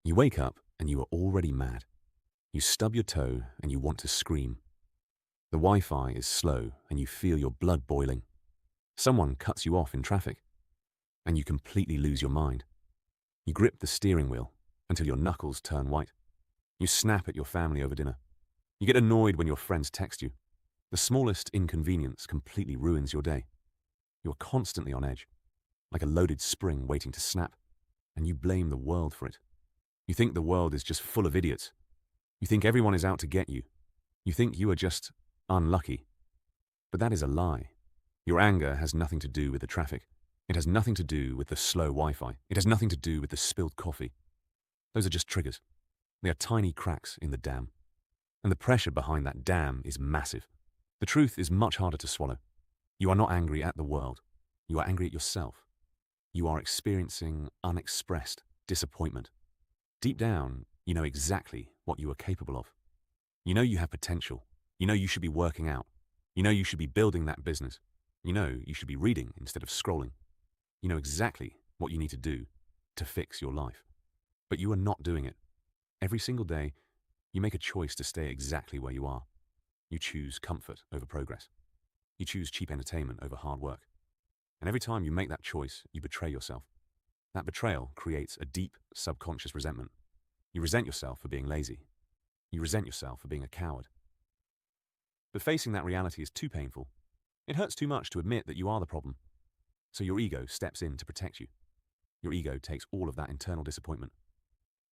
You wake up and you are already mad. You stub your toe and you want to scream. The Wi-Fi is slow and you feel your blood boiling. Someone cuts you off in traffic and you completely lose your mind. You grip the steering wheel until your knuckles turn white. You snap at your family over dinner. You get annoyed when your friends text you. The smallest inconvenience completely ruins your day. You are constantly on edge, like a loaded spring waiting to snap, and you blame the world for it. You think the world is just full of idiots. You think everyone is out to get you. You think you are just unlucky. But that is a lie. Your anger has nothing to do with the traffic. It has nothing to do with the slow Wi-Fi. It has nothing to do with the spilled coffee. Those are just triggers. They are tiny cracks in the dam. And the pressure behind that dam is massive. The truth is much harder to swallow. You are not angry at the world. You are angry at yourself. You are experiencing unexpressed disappointment. Deep down, you know exactly what you are capable of. You know you have potential. You know you should be working out. You know you should be building that business. You know you should be reading instead of scrolling. You know exactly what you need to do to fix your life. But you are not doing it. Every single day, you make a choice to stay exactly where you are. You choose comfort over progress. You choose cheap entertainment over hard work. And every time you make that choice, you betray yourself. That betrayal creates a deep, subconscious resentment. You resent yourself for being lazy. You resent yourself for being a coward. But facing that reality is too painful. It hurts too much to admit that you are the problem. So your ego steps in to protect you. Your ego takes all of that internal disappointment,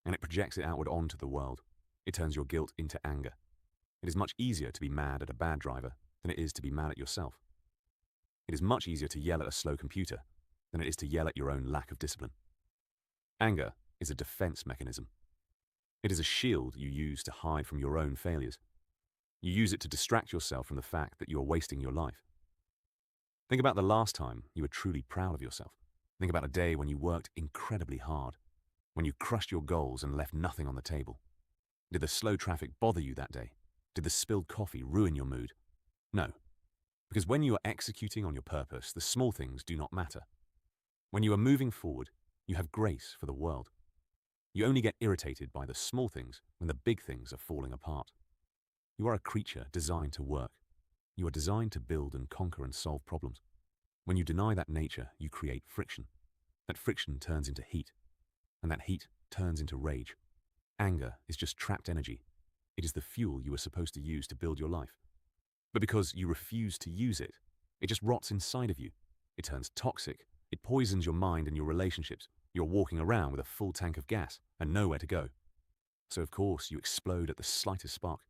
and it projects it outward onto the world. It turns your guilt into anger. It is much easier to be mad at a bad driver than it is to be mad at yourself. It is much easier to yell at a slow computer than it is to yell at your own lack of discipline. Anger is a defense mechanism. It is a shield you use to hide from your own failures. You use it to distract yourself from the fact that you are wasting your life. Think about the last time you were truly proud of yourself. Think about a day when you worked incredibly hard, when you crushed your goals and left nothing on the table. Did the slow traffic bother you that day? Did the spilled coffee ruin your mood? No, because when you are executing on your purpose, the small things do not matter. When you are moving forward, you have grace for the world. You only get irritated by the small things when the big things are falling apart. You are a creature designed to work. You are designed to build and conquer and solve problems. When you deny that nature, you create friction. That friction turns into heat, and that heat turns into rage. Anger is just trapped energy. It is the fuel you were supposed to use to build your life. But because you refuse to use it, it just rots inside of you. It turns toxic. It poisons your mind and your relationships. You're walking around with a full tank of gas and nowhere to go. So of course you explode at the slightest spark.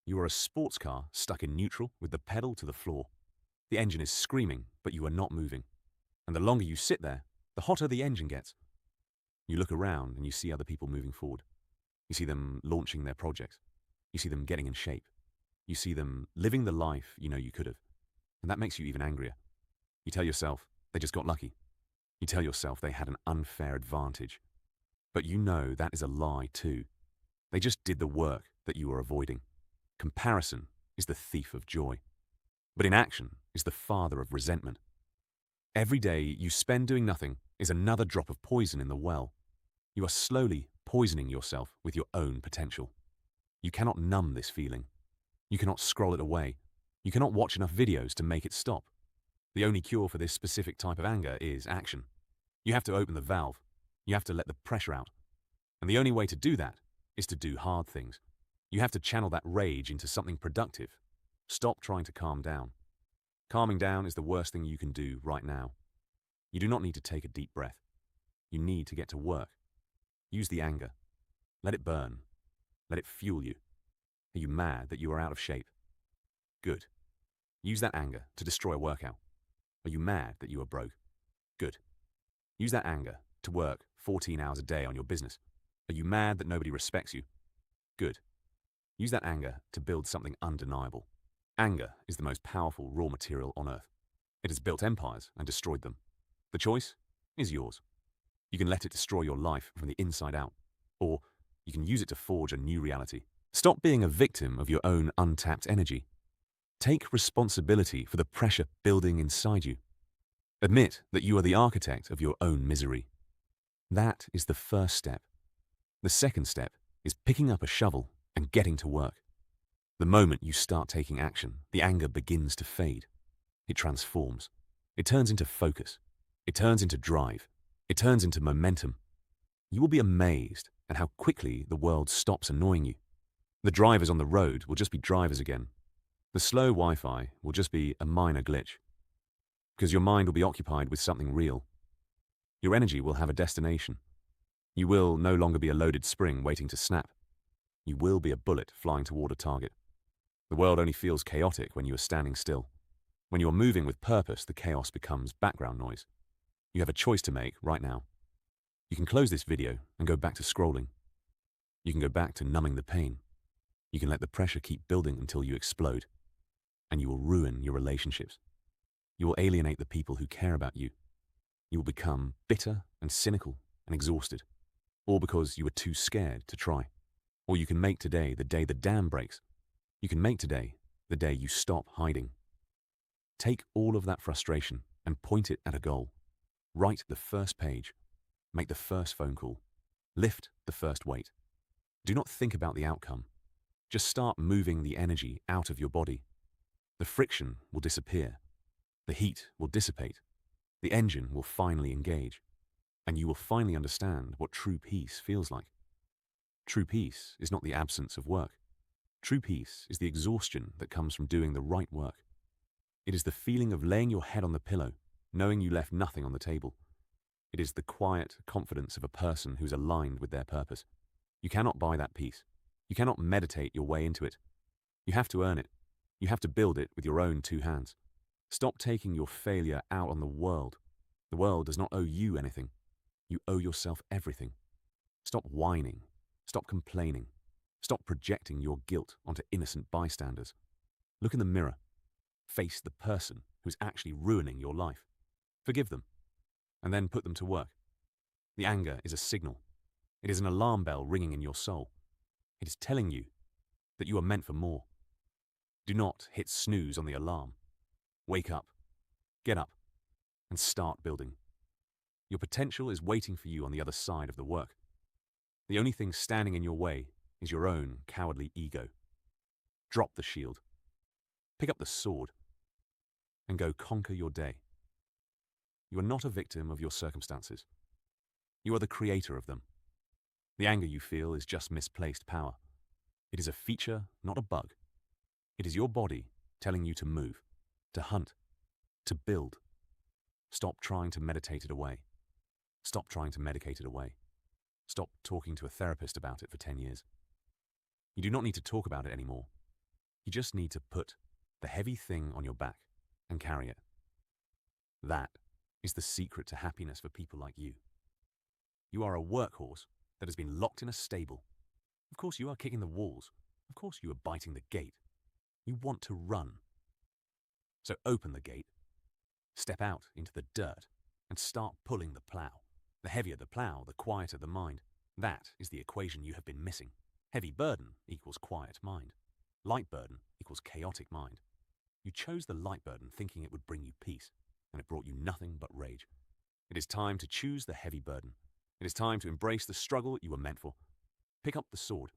You are a sports car stuck in neutral with the pedal to the floor. The engine is screaming, but you are not moving. And the longer you sit there, the hotter the engine gets. You look around and you see other people moving forward. You see them launching their projects. You see them getting in shape. You see them living the life you know you could have. And that makes you even angrier. You tell yourself they just got lucky. You tell yourself they had an unfair advantage. But you know that is a lie too. They just did the work that you are avoiding. Comparison is the thief of joy. But inaction is the father of resentment. Every day you spend doing nothing is another drop of poison in the well. You are slowly poisoning yourself with your own potential. You cannot numb this feeling. You cannot scroll it away. You cannot watch enough videos to make it stop. The only cure for this specific type of anger is action. You have to open the valve. You have to let the pressure out. And the only way to do that is to do hard things. You have to channel that rage into something productive. Stop trying to calm down. Calming down is the worst thing you can do right now. You do not need to take a deep breath. You need to get to work. Use the anger. Let it burn. Let it fuel you. Are you mad that you are out of shape? Good. Use that anger to destroy a workout. Are you mad that you are broke? Good. Use that anger to work 14 hours a day on your business. Are you mad that nobody respects you? Good. Use that anger to build something undeniable. Anger is the most powerful raw material on earth. It has built empires and destroyed them. The choice is yours. You can let it destroy your life from the inside out, or you can use it to forge a new reality. Stop being a victim of your own untapped energy. Take responsibility for the pressure building inside you. Admit that you are the architect of your own misery. That is the first step. The second step is picking up a shovel and getting to work. The moment you start taking action, the anger begins to fade. It transforms. It turns into focus. It turns into drive. It turns into momentum. You will be amazed at how quickly the world stops annoying you. The drivers on the road will just be drivers again. The slow Wi-Fi will just be a minor glitch. Because your mind will be occupied with something real. Your energy will have a destination. You will no longer be a loaded spring waiting to snap. You will be a bullet flying toward a target. The world only feels chaotic when you are standing still. When you are moving with purpose, the chaos becomes background noise. You have a choice to make right now. You can close this video and go back to scrolling. You can go back to numbing the pain. You can let the pressure keep building until you explode. And you will ruin your relationships. You will alienate the people who care about you. You will become bitter and cynical and exhausted. All because you were too scared to try. Or you can make today the day the dam breaks. You can make today the day you stop hiding. Take all of that frustration and point it at a goal. Write the first page. Make the first phone call. Lift the first weight. Do not think about the outcome. Just start moving the energy out of your body. The friction will disappear. The heat will dissipate. The engine will finally engage. And you will finally understand what true peace feels like. True peace is not the absence of work. True peace is the exhaustion that comes from doing the right work. It is the feeling of laying your head on the pillow, knowing you left nothing on the table. It is the quiet confidence of a person who's aligned with their purpose. You cannot buy that peace. You cannot meditate your way into it. You have to earn it. You have to build it with your own 2 hands. Stop taking your failure out on the world. The world does not owe you anything. You owe yourself everything. Stop whining. Stop complaining. Stop projecting your guilt onto innocent bystanders. Look in the mirror. Face the person who's actually ruining your life. Forgive them. And then put them to work. The anger is a signal. It is an alarm bell ringing in your soul. It is telling you that you are meant for more. Do not hit snooze on the alarm. Wake up, get up, and start building. Your potential is waiting for you on the other side of the work. The only thing standing in your way is your own cowardly ego. Drop the shield. Pick up the sword and go conquer your day. You are not a victim of your circumstances. You are the creator of them. The anger you feel is just misplaced power. It is a feature, not a bug. It is your body telling you to move, to hunt, to build. Stop trying to meditate it away. Stop trying to medicate it away. Stop talking to a therapist about it for 10 years. You do not need to talk about it anymore. You just need to put the heavy thing on your back and carry it. That is the secret to happiness for people like you. You are a workhorse that has been locked in a stable. Of course you are kicking the walls. Of course you are biting the gate. You want to run. So open the gate, step out into the dirt, and start pulling the plow. The heavier the plow, the quieter the mind. That is the equation you have been missing. Heavy burden equals quiet mind. Light burden equals chaotic mind. You chose the light burden thinking it would bring you peace, and it brought you nothing but rage. It is time to choose the heavy burden. It is time to embrace the struggle you were meant for. Pick up the sword.